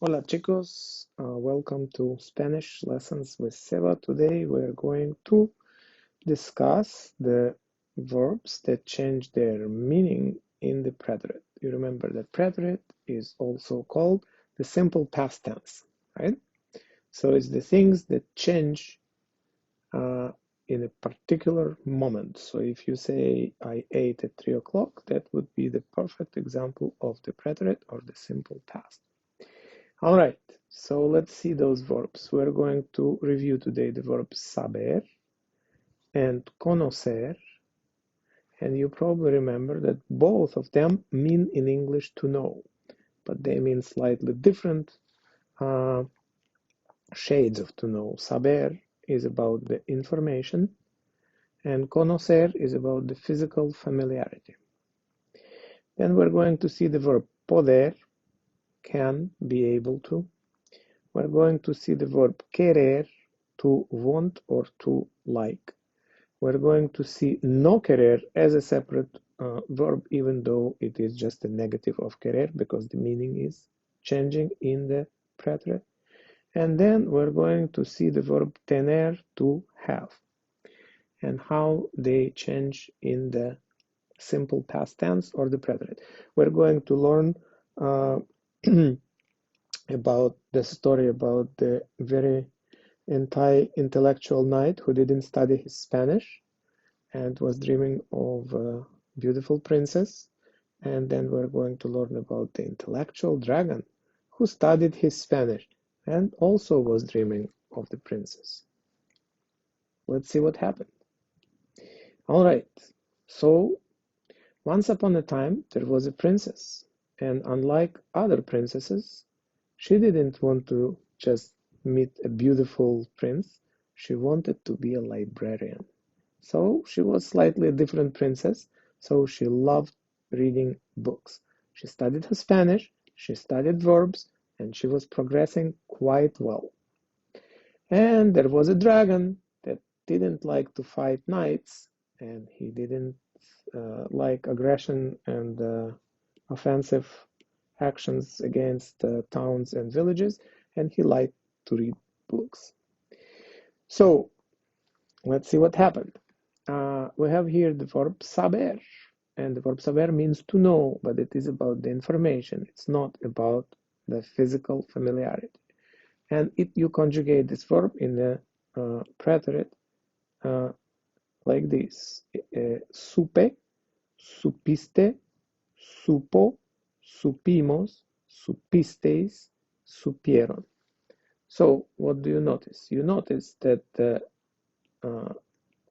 Hola chicos, welcome to Spanish Lessons with Saber. Today we're going to discuss the verbs that change their meaning in the preterite. You remember that preterite is also called the simple past tense, right? So it's the things that change in a particular moment. So if you say I ate at 3 o'clock, that would be the perfect example of the preterite or the simple past. All right, so let's see those verbs. We're going to review today the verbs saber and conocer, and you probably remember that both of them mean in English to know, but they mean slightly different uh, shades of to know. Saber is about the information, and conocer is about the physical familiarity. Then we're going to see the verb poder, can, be able to. We're going to see the verb querer, to want or to like. We're going to see no querer as a separate verb, even though it is just a negative of querer because the meaning is changing in the preterite. And then we're going to see the verb tener, to have, and how they change in the simple past tense or the preterite. We're going to learn about the story about the very anti-intellectual knight who didn't study his Spanish and was dreaming of a beautiful princess. And then we're going to learn about the intellectual dragon who studied his Spanish and also was dreaming of the princess. Let's see what happened. All right, so once upon a time there was a princess, and unlike other princesses, she didn't want to just meet a beautiful prince, she wanted to be a librarian. So she was slightly a different princess, so she loved reading books. She studied her Spanish, she studied verbs, and she was progressing quite well. And there was a dragon that didn't like to fight knights, and he didn't like aggression and offensive actions against towns and villages, and he liked to read books. So let's see what happened. We have here the verb saber, and the verb saber means to know, but it is about the information. It's not about the physical familiarity. And you conjugate this verb in the preterite like this: supe, supiste, supo, supimos, supisteis, supieron. So what do you notice? You notice that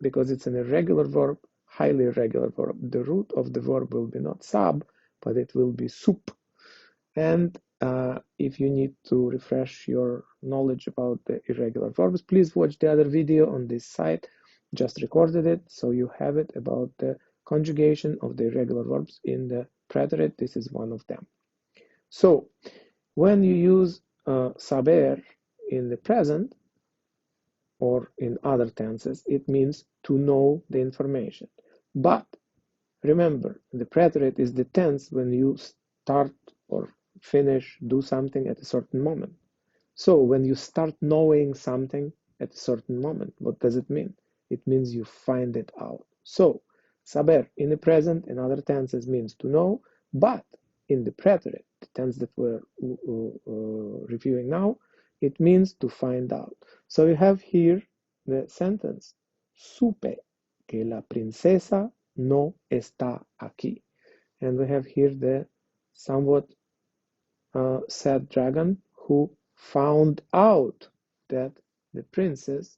because it's an irregular verb, highly irregular verb, the root of the verb will be not sub, but it will be sup. And if you need to refresh your knowledge about the irregular verbs, please watch the other video on this site. Just recorded it, so you have it about the conjugation of the irregular verbs in the preterite. This is one of them. So when you use saber in the present or in other tenses, it means to know the information. But remember, the preterite is the tense when you start or finish, do something at a certain moment. So when you start knowing something at a certain moment, what does it mean? It means you find it out. So saber in the present and other tenses means to know, but in the preterite, the tense that we're reviewing now, it means to find out. So you have here the sentence, supe que la princesa no está aquí. And we have here the somewhat sad dragon who found out that the princess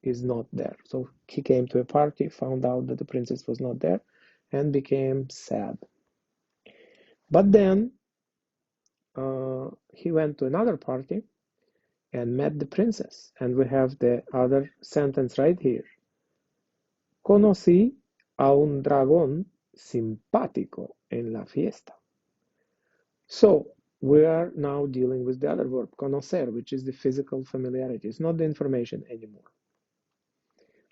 is not there. So he came to a party, found out that the princess was not there, and became sad. But then he went to another party and met the princess. And we have the other sentence right here. Conocí a un dragón simpático en la fiesta. So we are now dealing with the other verb, conocer, which is the physical familiarity. It's not the information anymore.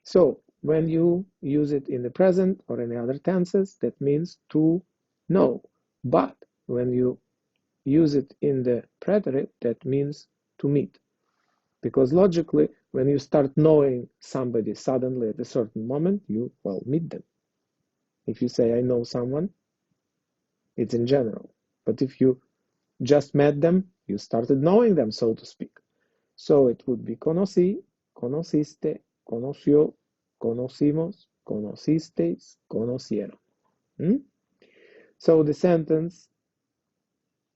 So when you use it in the present or any other tenses, that means to know. But when you use it in the preterite, that means to meet. Because logically, when you start knowing somebody suddenly at a certain moment, you, well, meet them. If you say, I know someone, it's in general. But if you just met them, you started knowing them, so to speak. So it would be conocí, conociste, conoció, conocimos, conocisteis, conocieron. So the sentence,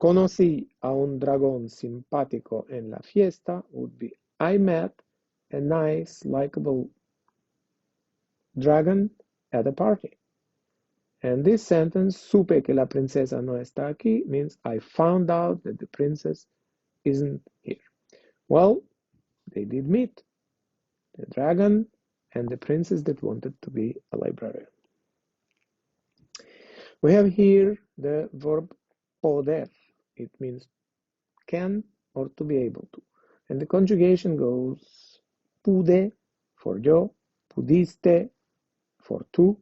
conocí a un dragón simpático en la fiesta, would be, I met a nice, likable dragon at a party. And this sentence, supe que la princesa no está aquí, means I found out that the princess isn't here. Well, they did meet, the dragon and the princess that wanted to be a librarian. We have here the verb poder. It means can or to be able to. And the conjugation goes pude for yo, pudiste for tú,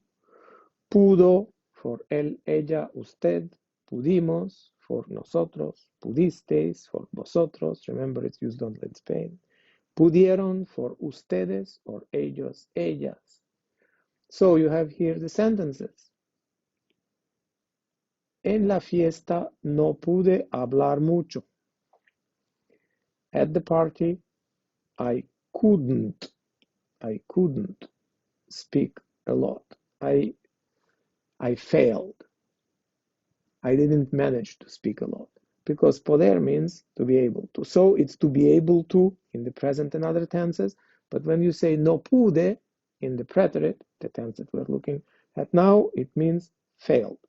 pudo for él, ella, usted, pudimos for nosotros, pudisteis for vosotros. Remember, it's used only in Spain. Pudieron for ustedes or ellos, ellas. So you have here the sentences. En la fiesta no pude hablar mucho. At the party, I couldn't speak a lot. I failed. I didn't manage to speak a lot. Because poder means to be able to. So it's to be able to in the present and other tenses. But when you say no pude in the preterite, the tense that we're looking at now, it means failed.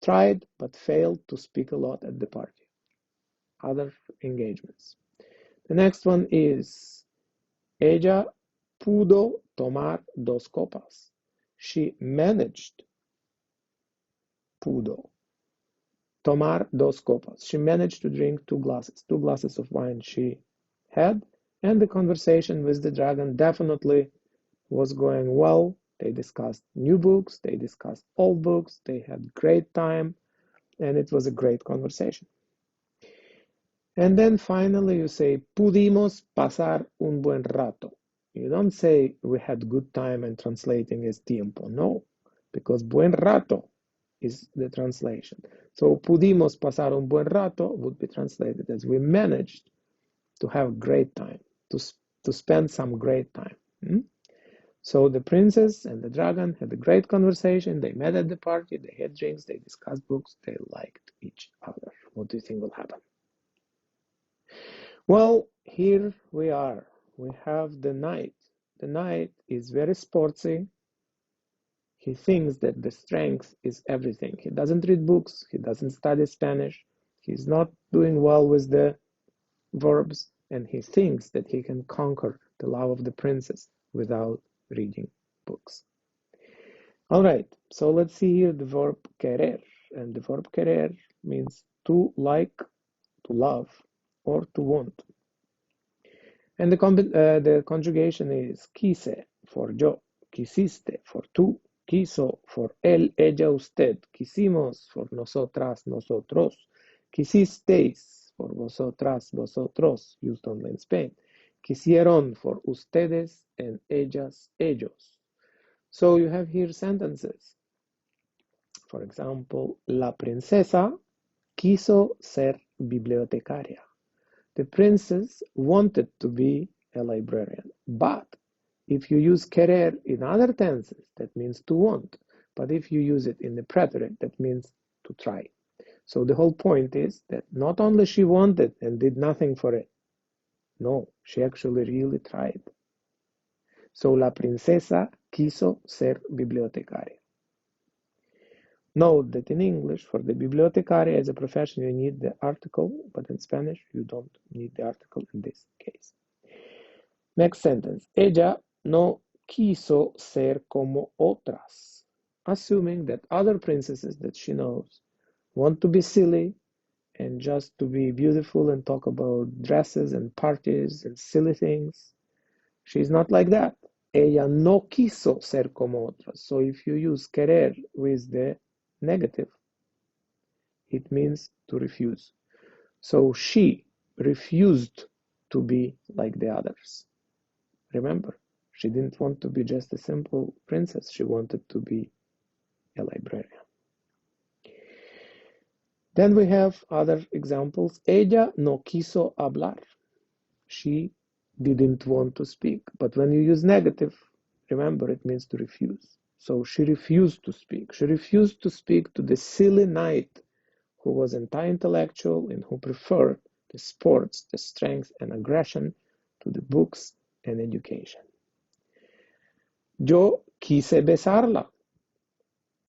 Tried but failed to speak a lot at the party. Other engagements. The next one is ella pudo tomar dos copas. She managed, pudo, tomar dos copas. She managed to drink two glasses of wine she had, and the conversation with the dragon definitely was going well. They discussed new books, they discussed old books, they had great time, and it was a great conversation. And then finally you say, pudimos pasar un buen rato. You don't say we had good time and translating as tiempo. No, because buen rato is the translation. So pudimos pasar un buen rato would be translated as we managed to have great time, to spend some great time. So the princess and the dragon had a great conversation. They met at the party, they had drinks, they discussed books, they liked each other. What do you think will happen? Well, here we are. We have the knight. The knight is very sportsy. He thinks that the strength is everything. He doesn't read books. He doesn't study Spanish. He's not doing well with the verbs, and he thinks that he can conquer the love of the princess without reading books. All right, so let's see here the verb querer. And the verb querer means to like, to love, or to want. And the conjugation is quise for yo, quisiste for tú, quiso for él, ella, usted, quisimos for nosotras, nosotros, quisisteis for vosotras, vosotros, used only in Spain, quisieron for ustedes and ellas, ellos. So you have here sentences. For example, la princesa quiso ser bibliotecaria. The princess wanted to be a librarian, but if you use querer in other tenses, that means to want. But if you use it in the preterite, that means to try. So the whole point is that not only she wanted and did nothing for it, no, she actually really tried. So la princesa quiso ser bibliotecaria. Note that in English, for the bibliotecaria as a profession, you need the article, but in Spanish, you don't need the article in this case. Next sentence. Ella no quiso ser como otras, assuming that other princesses that she knows want to be silly and just to be beautiful and talk about dresses and parties and silly things. She's not like that. Ella no quiso ser como otras. So if you use querer with the negative, it means to refuse. So she refused to be like the others. Remember, she didn't want to be just a simple princess. She wanted to be a librarian. Then we have other examples. Ella no quiso hablar. She didn't want to speak. But when you use negative, remember it means to refuse. So she refused to speak. She refused to speak to the silly knight who was anti-intellectual and who preferred the sports, the strength and aggression to the books and education. Yo quise besarla.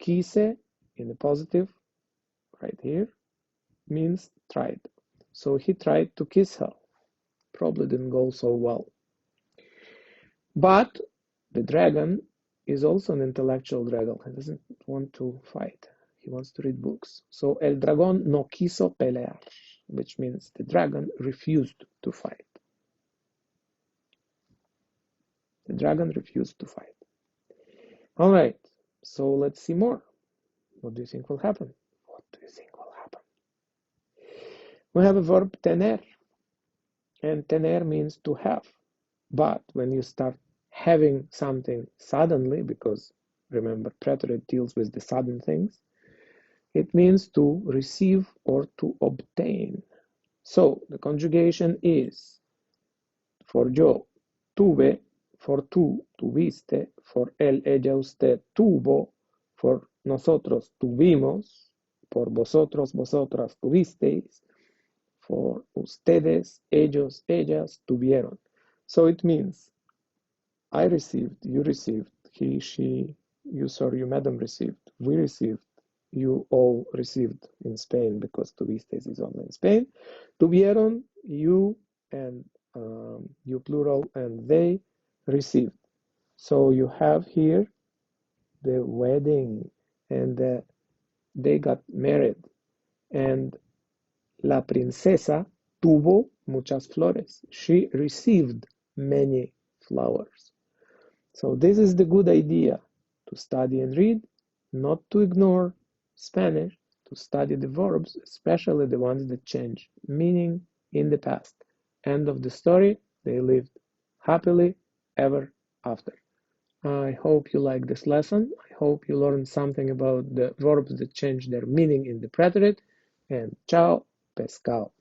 Quise in the positive right here means tried. So he tried to kiss her. Probably didn't go so well. But the dragon is also an intellectual dragon. He doesn't want to fight. He wants to read books. So el dragón no quiso pelear, which means the dragon refused to fight. The dragon refused to fight. All right, so let's see more. What do you think will happen? What do you think will happen? We have a verb tener, and tener means to have. But when you start having something suddenly, because remember, preterite deals with the sudden things, it means to receive or to obtain. So the conjugation is for yo, tuve, for tú, tuviste, for él, ella, usted, tuvo, for nosotros, tuvimos, por vosotros, vosotras, tuvisteis, for ustedes, ellos, ellas, tuvieron. So it means I received, you received, he, she, you, sir, you, madam received, we received, you all received in Spain because tuvisteis is only in Spain. Tuvieron, you and you plural and they received. So you have here the wedding and they got married and la princesa tuvo muchas flores. She received many flowers. So this is the good idea to study and read, not to ignore Spanish, to study the verbs, especially the ones that change meaning in the past. End of the story, they lived happily ever after. I hope you like this lesson. I hope you learned something about the verbs that change their meaning in the preterite. And ciao, pescado.